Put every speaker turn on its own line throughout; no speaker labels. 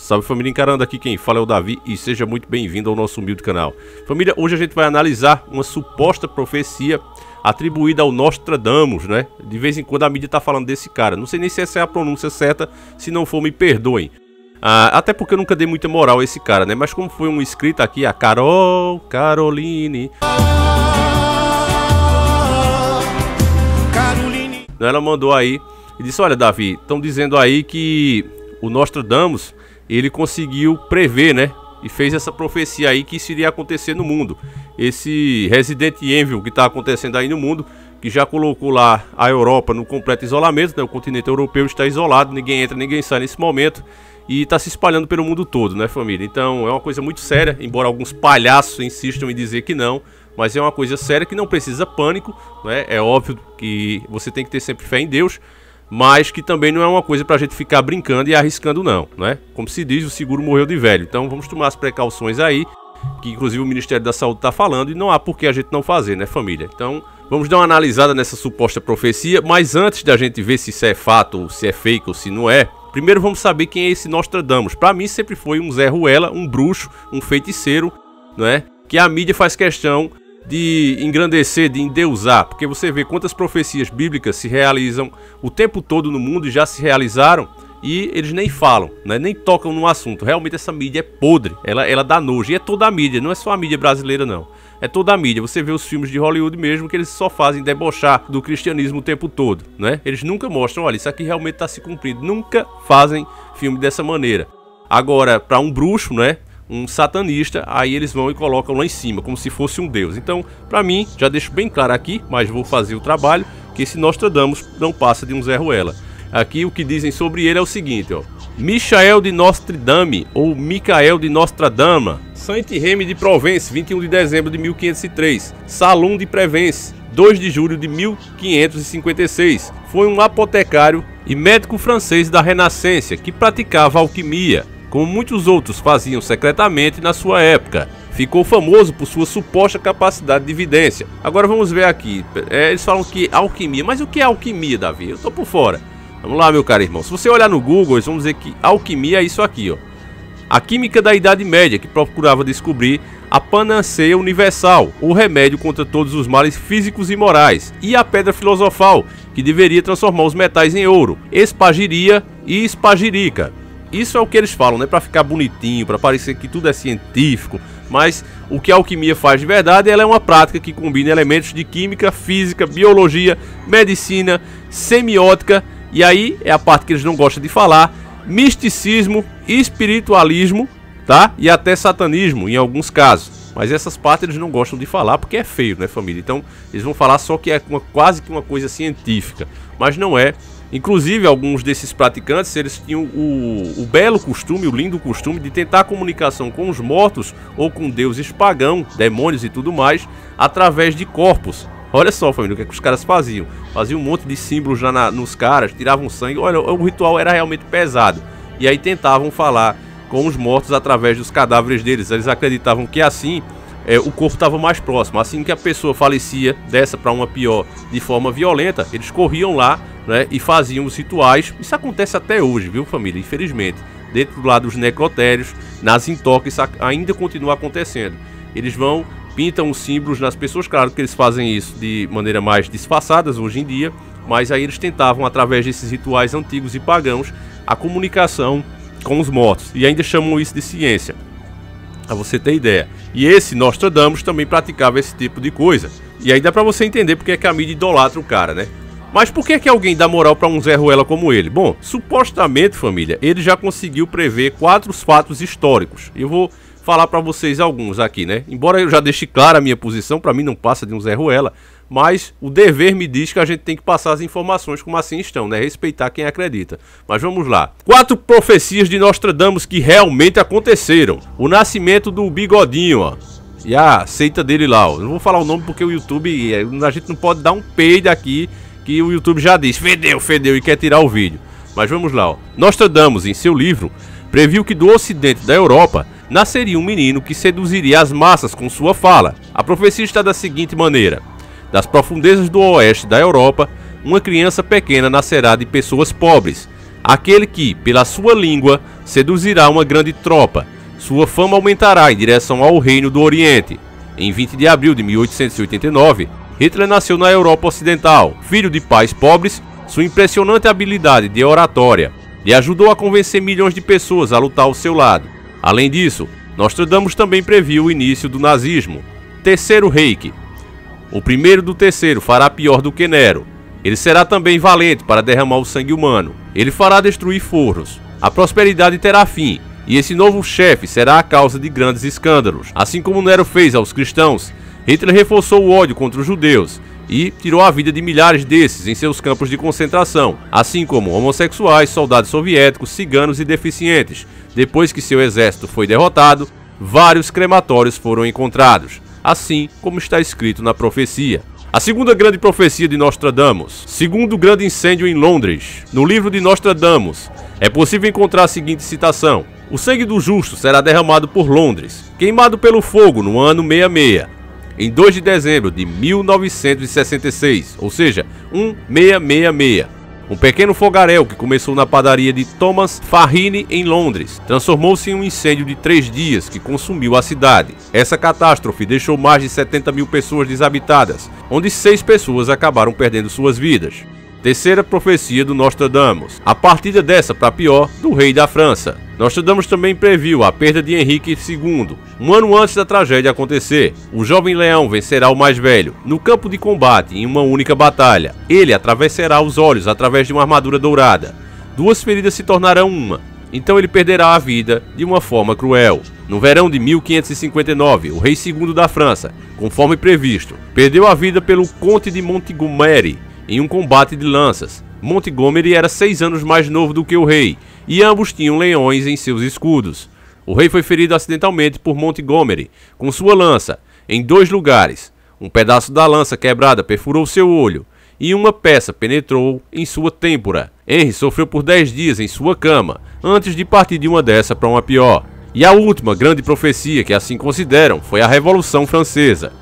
Salve família, encarando aqui quem fala é o Davi e seja muito bem-vindo ao nosso humilde canal. Família, hoje a gente vai analisar uma suposta profecia atribuída ao Nostradamus, né? De vez em quando a mídia tá falando desse cara, não sei nem se essa é a pronúncia certa, se não for me perdoem. Até porque eu nunca dei muita moral a esse cara, né? Mas como foi um inscrito aqui, a Caroline, ela mandou aí e disse: olha Davi, estão dizendo aí que o Nostradamus, ele conseguiu prever, né? E fez essa profecia aí que isso iria acontecer no mundo. Esse Resident Evil que está acontecendo aí no mundo, que já colocou lá a Europa no completo isolamento, né? O continente europeu está isolado, ninguém entra, ninguém sai nesse momento. E está se espalhando pelo mundo todo, né, família? Então é uma coisa muito séria, embora alguns palhaços insistam em dizer que não. Mas é uma coisa séria que não precisa pânico, né? É óbvio que você tem que ter sempre fé em Deus, mas que também não é uma coisa pra gente ficar brincando e arriscando não, né? Como se diz, o seguro morreu de velho. Então vamos tomar as precauções aí, que inclusive o Ministério da Saúde tá falando, e não há por que a gente não fazer, né, família? Então vamos dar uma analisada nessa suposta profecia, mas antes da gente ver se isso é fato, ou se é fake ou se não é, primeiro vamos saber quem é esse Nostradamus. Pra mim sempre foi um Zé Ruela, um bruxo, um feiticeiro, não é? Que a mídia faz questão de engrandecer, de endeusar, porque você vê quantas profecias bíblicas se realizam o tempo todo no mundo e já se realizaram e eles nem falam, né? Nem tocam no assunto. Realmente essa mídia é podre, ela dá nojo, e é toda a mídia, não é só a mídia brasileira não, é toda a mídia. Você vê os filmes de Hollywood mesmo, que eles só fazem debochar do cristianismo o tempo todo, né? Eles nunca mostram, olha, isso aqui realmente está se cumprindo, nunca fazem filme dessa maneira. Agora, para um bruxo, né? Um satanista, aí eles vão e colocam lá em cima, como se fosse um deus. Então, pra mim, já deixo bem claro aqui, mas vou fazer o trabalho, que esse Nostradamus não passa de um Zé Ruela. Aqui o que dizem sobre ele é o seguinte, ó: Michael de Nostradame, ou Michael de Nostradama, Saint-Rémy de Provence, 21 de dezembro de 1503, Salum de Prevence, 2 de julho de 1556. Foi um apotecário e médico francês da Renascença que praticava alquimia, como muitos outros faziam secretamente na sua época. Ficou famoso por sua suposta capacidade de vidência. Agora vamos ver aqui, eles falam que alquimia, mas o que é alquimia, Davi? Eu tô por fora. Vamos lá, meu caro irmão, se você olhar no Google, eles vão dizer que alquimia é isso aqui, ó: a química da Idade Média, que procurava descobrir a panaceia universal, o remédio contra todos os males físicos e morais, e a pedra filosofal, que deveria transformar os metais em ouro, espagiria e espagirica. Isso é o que eles falam, né? Pra ficar bonitinho, pra parecer que tudo é científico. Mas o que a alquimia faz de verdade, ela é uma prática que combina elementos de química, física, biologia, medicina, semiótica. E aí é a parte que eles não gostam de falar: misticismo, espiritualismo, tá? E até satanismo em alguns casos. Mas essas partes eles não gostam de falar porque é feio, né, família? Então eles vão falar só que é quase que uma coisa científica. Mas não é. Inclusive, alguns desses praticantes, eles tinham o belo costume, o lindo costume de tentar comunicação com os mortos ou com deuses pagãos, demônios e tudo mais, através de corpos. Olha só, família, o que é que os caras faziam? Faziam um monte de símbolos já nos caras, tiravam sangue. Olha, o ritual era realmente pesado. E aí tentavam falar com os mortos através dos cadáveres deles. Eles acreditavam que assim o corpo estava mais próximo. Assim que a pessoa falecia dessa para uma pior de forma violenta, eles corriam lá, né, e faziam os rituais. Isso acontece até hoje, viu, família? Infelizmente, dentro lá dos necrotérios, nas intocas, ainda continua acontecendo. Eles vão, pintam os símbolos nas pessoas. Claro que eles fazem isso de maneira mais disfarçadas hoje em dia, mas aí eles tentavam, através desses rituais antigos e pagãos, a comunicação com os mortos. E ainda chamam isso de ciência, pra você ter ideia. E esse Nostradamus também praticava esse tipo de coisa. E aí dá pra você entender porque é que a mídia idolatra o cara, né? Mas por que é que alguém dá moral pra um Zé Ruela como ele? Bom, supostamente, família, ele já conseguiu prever 4 fatos históricos. Eu vou falar pra vocês alguns aqui, né? Embora eu já deixe clara a minha posição, pra mim não passa de um Zé Ruela, mas o dever me diz que a gente tem que passar as informações como assim estão, né? Respeitar quem acredita. Mas vamos lá. 4 profecias de Nostradamus que realmente aconteceram. O nascimento do Bigodinho, ó, e a seita dele lá, ó. Não vou falar o nome porque o YouTube, a gente não pode dar um peido aqui, que o YouTube já diz, fedeu e quer tirar o vídeo. Mas vamos lá, ó. Nostradamus, em seu livro, previu que do ocidente da Europa nasceria um menino que seduziria as massas com sua fala. A profecia está da seguinte maneira: das profundezas do oeste da Europa, uma criança pequena nascerá de pessoas pobres. Aquele que, pela sua língua, seduzirá uma grande tropa. Sua fama aumentará em direção ao Reino do Oriente. Em 20 de abril de 1889, Hitler nasceu na Europa Ocidental. Filho de pais pobres, sua impressionante habilidade de oratória lhe ajudou a convencer milhões de pessoas a lutar ao seu lado. Além disso, Nostradamus também previu o início do nazismo. Terceiro Reich. O primeiro do terceiro fará pior do que Nero. Ele será também valente para derramar o sangue humano. Ele fará destruir fornos. A prosperidade terá fim, e esse novo chefe será a causa de grandes escândalos. Assim como Nero fez aos cristãos, Hitler reforçou o ódio contra os judeus e tirou a vida de milhares desses em seus campos de concentração, assim como homossexuais, soldados soviéticos, ciganos e deficientes. Depois que seu exército foi derrotado, vários crematórios foram encontrados, assim como está escrito na profecia. A segunda grande profecia de Nostradamus. Segundo o grande incêndio em Londres. No livro de Nostradamus, é possível encontrar a seguinte citação: o sangue do justo será derramado por Londres, queimado pelo fogo no ano 66, em 2 de dezembro de 1966, ou seja, 1666. Um pequeno fogaréu que começou na padaria de Thomas Farrini em Londres transformou-se em um incêndio de 3 dias que consumiu a cidade. Essa catástrofe deixou mais de 70 mil pessoas desabitadas, onde 6 pessoas acabaram perdendo suas vidas. Terceira profecia do Nostradamus. A partida dessa para pior do rei da França. Nostradamus também previu a perda de Henrique II. Um ano antes da tragédia acontecer, o jovem leão vencerá o mais velho, no campo de combate, em uma única batalha. Ele atravessará os olhos através de uma armadura dourada. 2 feridas se tornarão uma. Então ele perderá a vida de uma forma cruel. No verão de 1559, o rei II da França, conforme previsto, perdeu a vida pelo Conde de Montgomery em um combate de lanças. Montgomery era 6 anos mais novo do que o rei, e ambos tinham leões em seus escudos. O rei foi ferido acidentalmente por Montgomery, com sua lança, em 2 lugares. Um pedaço da lança quebrada perfurou seu olho, e uma peça penetrou em sua têmpora. Henry sofreu por 10 dias em sua cama, antes de partir de uma dessa para uma pior. E a última grande profecia que assim consideram foi a Revolução Francesa.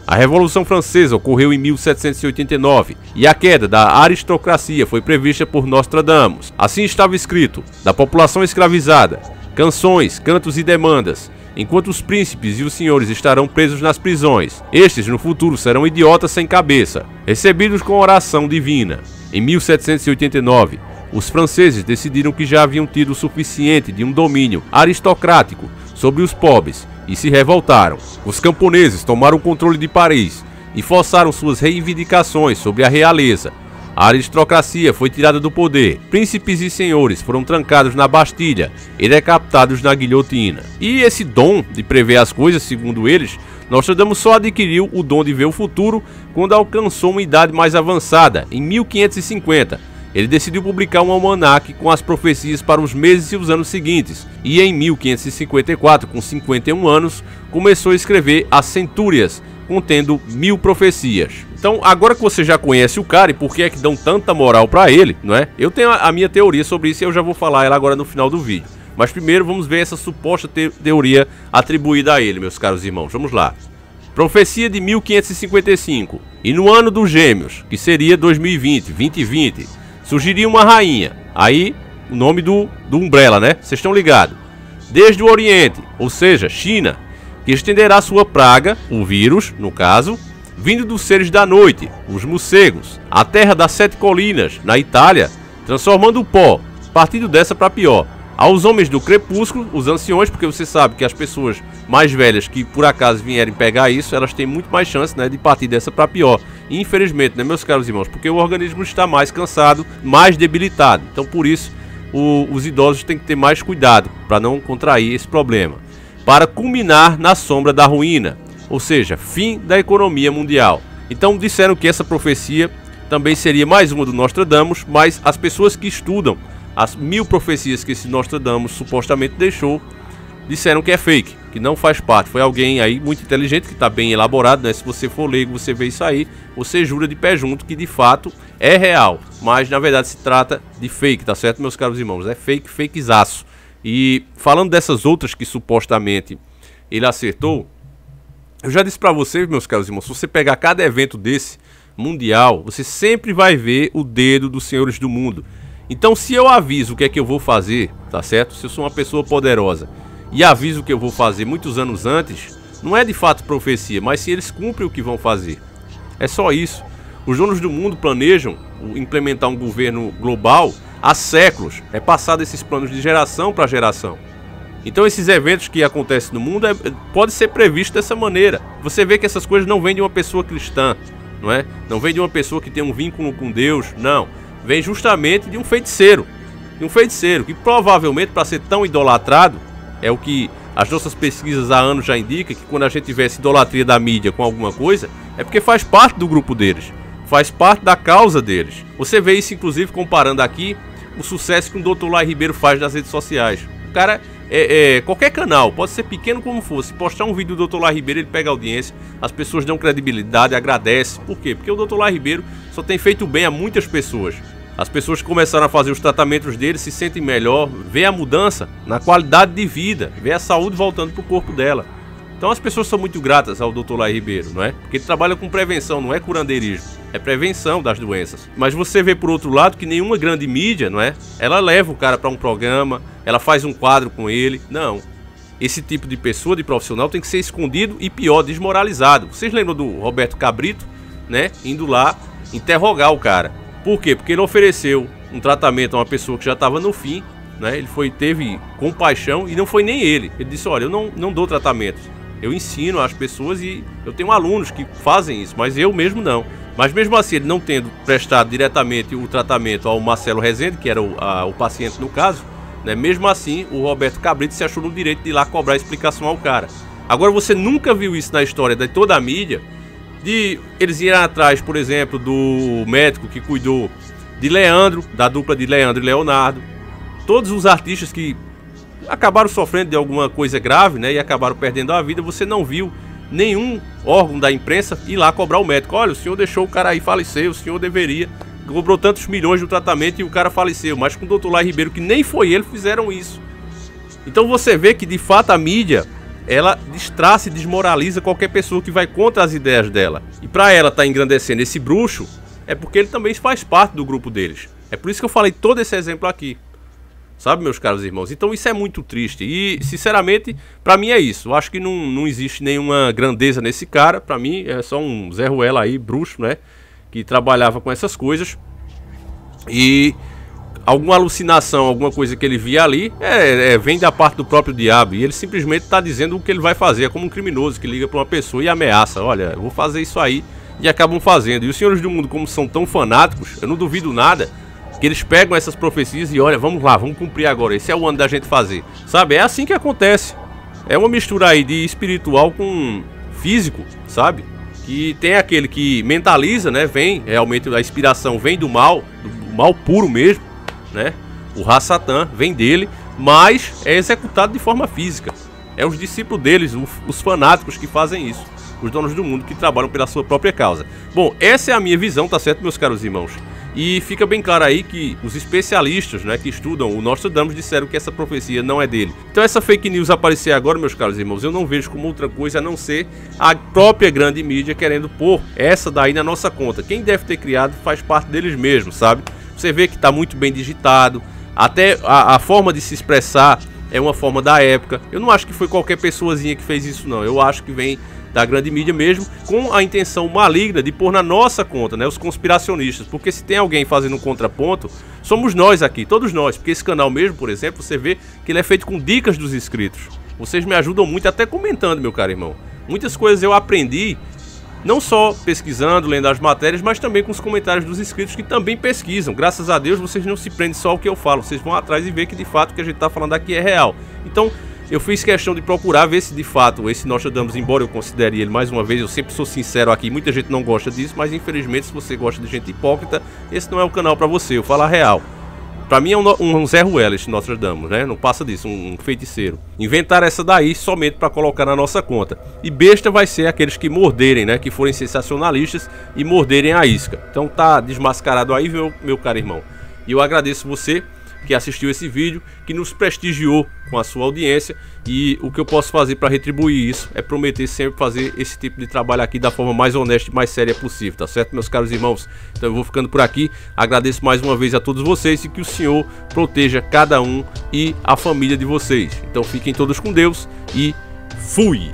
A Revolução Francesa ocorreu em 1789 e a queda da aristocracia foi prevista por Nostradamus. Assim estava escrito: da população escravizada, canções, cantos e demandas, enquanto os príncipes e os senhores estarão presos nas prisões. Estes no futuro serão idiotas sem cabeça, recebidos com oração divina. Em 1789, os franceses decidiram que já haviam tido o suficiente de um domínio aristocrático sobre os pobres e se revoltaram. Os camponeses tomaram o controle de Paris e forçaram suas reivindicações sobre a realeza. A aristocracia foi tirada do poder. Príncipes e senhores foram trancados na Bastilha e decapitados na guilhotina. E esse dom de prever as coisas, segundo eles, Nostradamus só adquiriu o dom de ver o futuro quando alcançou uma idade mais avançada, em 1550. Ele decidiu publicar um almanaque com as profecias para os meses e os anos seguintes, e em 1554, com 51 anos, começou a escrever as Centúrias, contendo 1000 profecias. Então, agora que você já conhece o cara e por que é que dão tanta moral para ele, não é? Eu tenho a minha teoria sobre isso e eu já vou falar ela agora no final do vídeo. Mas primeiro vamos ver essa suposta teoria atribuída a ele, meus caros irmãos. Vamos lá. Profecia de 1555. E no ano dos Gêmeos, que seria 2020, surgiria uma rainha. Aí, o nome do Umbrella, né? Vocês estão ligados. Desde o Oriente, ou seja, China, que estenderá sua praga, o vírus, no caso, vindo dos seres da noite, os morcegos, a terra das 7 colinas, na Itália, transformando o pó, partindo dessa para pior. Aos homens do crepúsculo, os anciões, porque você sabe que as pessoas mais velhas que por acaso vierem pegar isso, elas têm muito mais chance, né, de partir dessa para pior. E, infelizmente, né, meus caros irmãos, porque o organismo está mais cansado, mais debilitado. Então, por isso, os idosos têm que ter mais cuidado para não contrair esse problema. Para culminar na sombra da ruína, ou seja, fim da economia mundial. Então, disseram que essa profecia também seria mais uma do Nostradamus, mas as pessoas que estudam as 1000 profecias que esse Nostradamus supostamente deixou, disseram que é fake, que não faz parte. Foi alguém aí muito inteligente, que está bem elaborado, né? Se você for leigo, você vê isso aí, você jura de pé junto que de fato é real. Mas na verdade se trata de fake, tá certo, meus caros irmãos? É fake, fakezaço. E falando dessas outras que supostamente ele acertou, eu já disse para vocês, meus caros irmãos, se você pegar cada evento desse mundial, você sempre vai ver o dedo dos senhores do mundo. Então se eu aviso o que é que eu vou fazer, tá certo? Se eu sou uma pessoa poderosa e aviso o que eu vou fazer muitos anos antes, não é de fato profecia, mas se eles cumprem o que vão fazer. É só isso. Os donos do mundo planejam implementar um governo global há séculos. É passado esses planos de geração para geração. Então esses eventos que acontecem no mundo pode ser previsto dessa maneira. Você vê que essas coisas não vêm de uma pessoa cristã, não é? Não vem de uma pessoa que tem um vínculo com Deus, não. Vem justamente de um feiticeiro. De um feiticeiro que provavelmente, para ser tão idolatrado, é o que as nossas pesquisas há anos já indicam, que quando a gente vê essa idolatria da mídia com alguma coisa, é porque faz parte do grupo deles. Faz parte da causa deles. Você vê isso inclusive comparando aqui o sucesso que o Dr. Lai Ribeiro faz nas redes sociais. O cara, qualquer canal, pode ser pequeno como for, se postar um vídeo do Dr. Lai Ribeiro, ele pega audiência, as pessoas dão credibilidade, agradecem. Por quê? Porque o Dr. Lai Ribeiro só tem feito bem a muitas pessoas. As pessoas que começaram a fazer os tratamentos dele se sentem melhor, vê a mudança na qualidade de vida, vê a saúde voltando para o corpo dela. Então as pessoas são muito gratas ao Dr. Lai Ribeiro, não é? Porque ele trabalha com prevenção, não é curandeirismo, é prevenção das doenças. Mas você vê por outro lado que nenhuma grande mídia, não é? Ela leva o cara para um programa, ela faz um quadro com ele. Não. Esse tipo de pessoa, de profissional, tem que ser escondido e pior, desmoralizado. Vocês lembram do Roberto Cabrito, né? Indo lá interrogar o cara. Por quê? Porque ele ofereceu um tratamento a uma pessoa que já estava no fim, né? Ele teve compaixão e não foi nem ele. Ele disse, olha, eu não dou tratamento. Eu ensino as pessoas e eu tenho alunos que fazem isso, mas eu mesmo não. Mas mesmo assim, ele não tendo prestado diretamente o tratamento ao Marcelo Rezende, que era o paciente no caso, né? Mesmo assim, o Roberto Cabrito se achou no direito de ir lá cobrar explicação ao cara. Agora, você nunca viu isso na história de toda a mídia, de eles irem atrás, por exemplo, do médico que cuidou de Leandro, da dupla de Leandro e Leonardo. Todos os artistas que acabaram sofrendo de alguma coisa grave, né, e acabaram perdendo a vida, você não viu nenhum órgão da imprensa ir lá cobrar o médico. Olha, o senhor deixou o cara aí falecer, o senhor deveria, cobrou tantos milhões do tratamento e o cara faleceu. Mas com o Dr. Lai Ribeiro, que nem foi ele, fizeram isso. Então você vê que de fato a mídia, ela destraça e desmoraliza qualquer pessoa que vai contra as ideias dela. E para ela estar engrandecendo esse bruxo, é porque ele também faz parte do grupo deles. É por isso que eu falei todo esse exemplo aqui. Sabe, meus caros irmãos? Então isso é muito triste. E, sinceramente, pra mim é isso. Eu acho que não existe nenhuma grandeza nesse cara. Pra mim é só um Zé Ruela aí, bruxo, né? Que trabalhava com essas coisas. E alguma alucinação, alguma coisa que ele via ali, vem da parte do próprio diabo. E ele simplesmente tá dizendo o que ele vai fazer. É como um criminoso que liga pra uma pessoa e ameaça. Olha, eu vou fazer isso aí. E acabam fazendo. E os senhores do mundo, como são tão fanáticos, eu não duvido nada que eles pegam essas profecias e olha, vamos lá, vamos cumprir agora, esse é o ano da gente fazer, sabe? É assim que acontece. É uma mistura aí de espiritual com físico, sabe? Que tem aquele que mentaliza, né? Vem, realmente a inspiração vem do mal puro mesmo, né? O Ra-Satã vem dele, mas é executado de forma física. É os discípulos deles, os fanáticos que fazem isso. Os donos do mundo que trabalham pela sua própria causa. Bom, essa é a minha visão, tá certo, meus caros irmãos? E fica bem claro aí que os especialistas, né, que estudam o Nostradamus disseram que essa profecia não é dele. Então essa fake news aparecer agora, meus caros irmãos, eu não vejo como outra coisa a não ser a própria grande mídia querendo pôr essa daí na nossa conta. Quem deve ter criado faz parte deles mesmos, sabe? Você vê que está muito bem digitado, até a forma de se expressar é uma forma da época. Eu não acho que foi qualquer pessoazinha que fez isso, não. Eu acho que vem da grande mídia mesmo, com a intenção maligna de pôr na nossa conta, né, os conspiracionistas, porque se tem alguém fazendo um contraponto, somos nós aqui, todos nós, porque esse canal mesmo, por exemplo, você vê que ele é feito com dicas dos inscritos. Vocês me ajudam muito, até comentando, meu caro irmão. Muitas coisas eu aprendi, não só pesquisando, lendo as matérias, mas também com os comentários dos inscritos que também pesquisam. Graças a Deus, vocês não se prendem só ao que eu falo, vocês vão atrás e ver que de fato o que a gente está falando aqui é real. Então, eu fiz questão de procurar ver se de fato esse Nostradamus, embora eu considere ele, mais uma vez, eu sempre sou sincero aqui, muita gente não gosta disso, mas infelizmente se você gosta de gente hipócrita, esse não é o canal pra você, eu falo a real. Pra mim é um Zé Ruela esse Nostradamus, né? Não passa disso, um feiticeiro. Inventaram essa daí somente pra colocar na nossa conta. E besta vai ser aqueles que morderem, né? Que forem sensacionalistas e morderem a isca. Então tá desmascarado aí, meu caro irmão. E eu agradeço você que assistiu esse vídeo, que nos prestigiou com a sua audiência, e o que eu posso fazer para retribuir isso é prometer sempre fazer esse tipo de trabalho aqui da forma mais honesta e mais séria possível, tá certo, meus caros irmãos? Então eu vou ficando por aqui, agradeço mais uma vez a todos vocês e que o Senhor proteja cada um e a família de vocês. Então fiquem todos com Deus e fui!